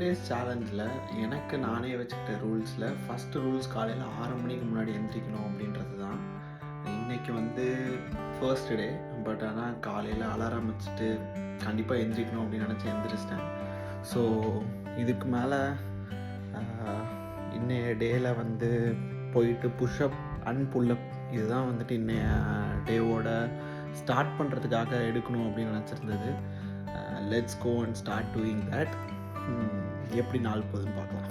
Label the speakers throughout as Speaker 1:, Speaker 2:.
Speaker 1: Days சேலஞ்சில் எனக்கு நானே வச்சுக்கிட்ட ரூல்ஸில் first rules காலையில் 6 மணிக்கு முன்னாடி எந்திரிக்கணும் அப்படின்றது தான். இன்றைக்கி வந்து ஃபர்ஸ்ட் டே, பட் ஆனால் காலையில் அலாரம் வச்சுட்டு கண்டிப்பாக எந்திரிக்கணும் அப்படின்னு நினச்சி எந்திரிச்சிட்டேன். ஸோ இதுக்கு மேலே இன்னைய டேயில் வந்து போயிட்டு புஷ்அப் அண்ட் புல்லப் இதுதான் வந்துட்டு இன்னைய டேவோட ஸ்டார்ட் பண்ணுறதுக்காக எடுக்கணும் அப்படின்னு நினச்சிருந்தது. Let's go and start doing that. எப்படி நாள் போகுதுன்னு பார்க்கலாம்.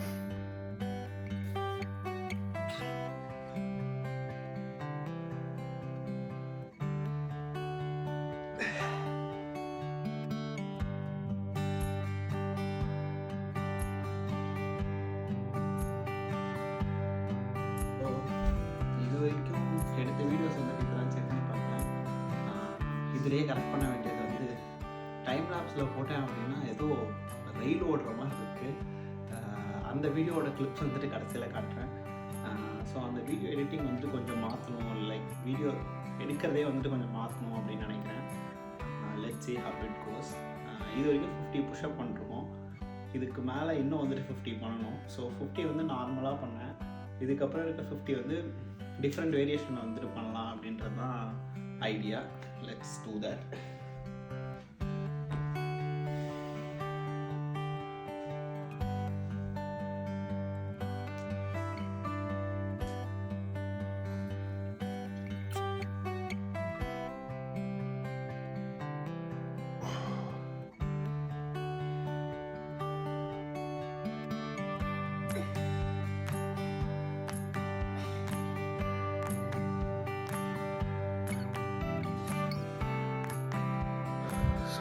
Speaker 1: இது வரைக்கும் எடுத்த வீடியோஸ் வந்து இப்போதான் செக் பண்ணி பார்த்தேன். இதிலே கரெக்ட் பண்ண வேண்டியது வந்து டைம் லாப்ஸில் போட்டேன் அப்படின்னா ஏதோ ரயில் ஓடுற மாதிரி இருக்குது. அந்த வீடியோவோட கிளிப்ஸ் வந்துட்டு கடைசியில் காட்டுறேன். ஸோ அந்த வீடியோ எடிட்டிங் வந்துட்டு கொஞ்சம் மாற்றணும், லைக் வீடியோ எடுக்கிறதே வந்துட்டு கொஞ்சம் மாற்றணும் அப்படின்னு நினைக்கிறேன். Let's see how it goes. இது வரைக்கும் 50 புஷ்அப் பண்ணிருக்கோம். இதுக்கு மேலே இன்னும் வந்துட்டு 50 பண்ணணும். ஸோ 50 வந்து நார்மலாக பண்ணேன். இதுக்கப்புறம் இருக்க 50 வந்து டிஃப்ரெண்ட் வேரியேஷன் வந்துட்டு பண்ணலாம் அப்படின்றது தான் idea. Let's do that.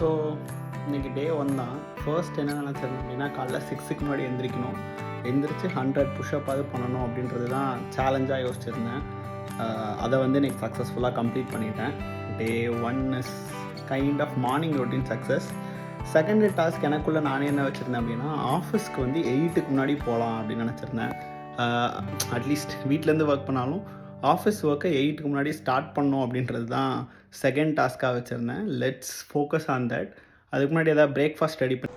Speaker 1: So இன்றைக்கி டே 1 தான். ஃபர்ஸ்ட் என்ன நினச்சேன் அப்படின்னா காலைல 6க்கு முன்னாடி எந்திரிக்கணும், எந்திரிச்சு 100 புஷ்அப்பாவது பண்ணணும் அப்படின்றது தான் சேலஞ்சாக யோசிச்சிருந்தேன். அதை வந்து இன்றைக்கி சக்ஸஸ்ஃபுல்லாக கம்ப்ளீட் பண்ணிட்டேன். Day 1 is kind of morning routine success. Second task எனக்குள்ளே நானே என்ன வச்சுருந்தேன் அப்படின்னா ஆஃபீஸ்க்கு வந்து 8க்கு முன்னாடி போகலாம் அப்படின்னு நினச்சிருந்தேன். அட்லீஸ்ட் வீட்டிலேருந்து ஒர்க் பண்ணாலும் ஆஃபீஸ் ஒர்க்கை 8க்கு முன்னாடி ஸ்டார்ட் பண்ணோம் அப்படின்றது தான் செகண்ட் டாஸ்க்காக வச்சுருந்தேன். Let's focus on that. அதுக்கு முன்னாடி ஏதாவது பிரேக்ஃபாஸ்ட் ரெடி பண்ணி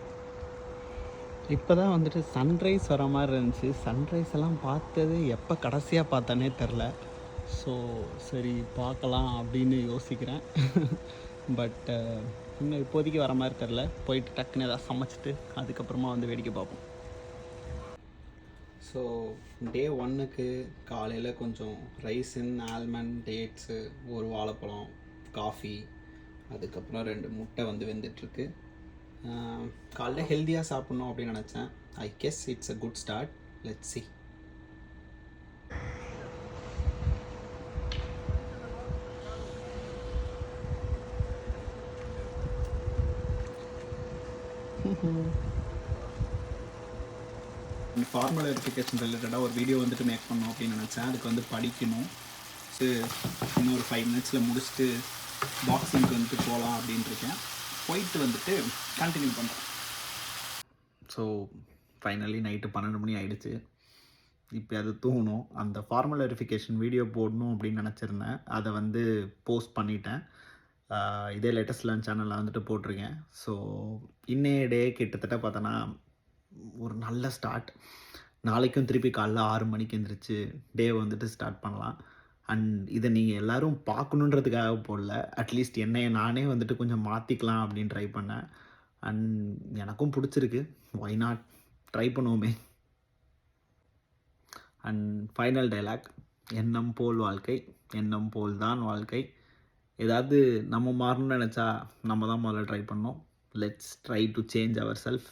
Speaker 1: இப்போ தான் வந்துட்டு சன்ரைஸ் வர மாதிரி இருந்துச்சு. சன்ரைஸ் எல்லாம் பார்த்தது எப்போ கடைசியாக பார்த்தேனே தெரில. ஸோ சரி பார்க்கலாம் அப்படின்னு யோசிக்கிறேன். பட் இன்னும் இப்போதைக்கு வர மாதிரி தெரில. போயிட்டு டக்குன்னு ஏதாவது சமைச்சிட்டு அதுக்கப்புறமா வந்து வேடிக்கை பார்ப்போம். ஸோ டே 1க்கு காலையில் கொஞ்சம் ரைஸின், ஆல்மண்ட், டேட்ஸு, ஒரு வாழைப்பழம், காஃபி, அதுக்கப்புறம் 2 முட்டை வந்து வெந்துட்டுருக்கு. காலையில் ஹெல்த்தியாக சாப்பிட்ணும் அப்படின்னு நினச்சேன். I guess it's a good start. Let's see. Formal verification ரிலேட்டடாக ஒரு வீடியோ வந்துட்டு மேக் பண்ணோம் அப்படின்னு நினச்சேன். அதுக்கு வந்து படிக்கணும். ஸோ இன்னும் ஒரு 5 மினிட்ஸில் முடிச்சுட்டு பாக்ஸிங்க்கு வந்துட்டு போகலாம் அப்படின்ட்டுருக்கேன். போயிட்டு வந்துட்டு கண்டினியூ பண்ணுறேன். ஸோ ஃபைனலி நைட்டு 12 மணி ஆகிடுச்சு. இப்போ அது தூங்கணும். அந்த ஃபார்மல் வெரிஃபிகேஷன் வீடியோ போடணும் அப்படின்னு நினச்சிருந்தேன். அதை வந்து போஸ்ட் பண்ணிட்டேன். இதே லேட்டஸ்ட் லன்ச் சேனலில் வந்துட்டு போட்டிருக்கேன். ஸோ இன்னைய டே கிட்டத்தட்ட பார்த்தோன்னா ஒரு நல்ல ஸ்டார்ட். நாளைக்கும் திருப்பி காலைல 6 மணிக்கு எழுந்திரிச்சு டே வந்துட்டு ஸ்டார்ட் பண்ணலாம். அண்ட் இதை நீங்கள் எல்லோரும் பார்க்கணுன்றதுக்காக போடல, அட்லீஸ்ட் என்னையை நானே வந்துட்டு கொஞ்சம் மாற்றிக்கலாம் அப்படின்னு ட்ரை பண்ணேன். அண்ட் எனக்கும் பிடிச்சிருக்கு. ஒய் நாட், ட்ரை பண்ணுவோமே. அண்ட் ஃபைனல் டைலாக், எண்ணம் போல் வாழ்க்கை, எண்ணம் போல் தான் வாழ்க்கை. ஏதாவது நம்ம மாறணும்னு நினச்சா நம்ம தான் முதல்ல ட்ரை பண்ணோம். Let's try to change our self.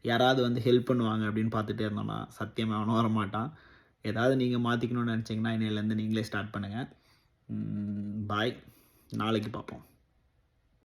Speaker 1: யாராவது வந்து ஹெல்ப் பண்ணுவாங்க அப்படின்னு பார்த்துட்டே இருந்தோம்னா சத்தியமாக அவனும் வரமாட்டான். ஏதாவது நீங்கள் மாற்றிக்கணும்னு நினச்சிங்கன்னா இன்னையிலேருந்து நீங்களே ஸ்டார்ட் பண்ணுங்கள். பாய், நாளைக்கு பார்ப்போம்.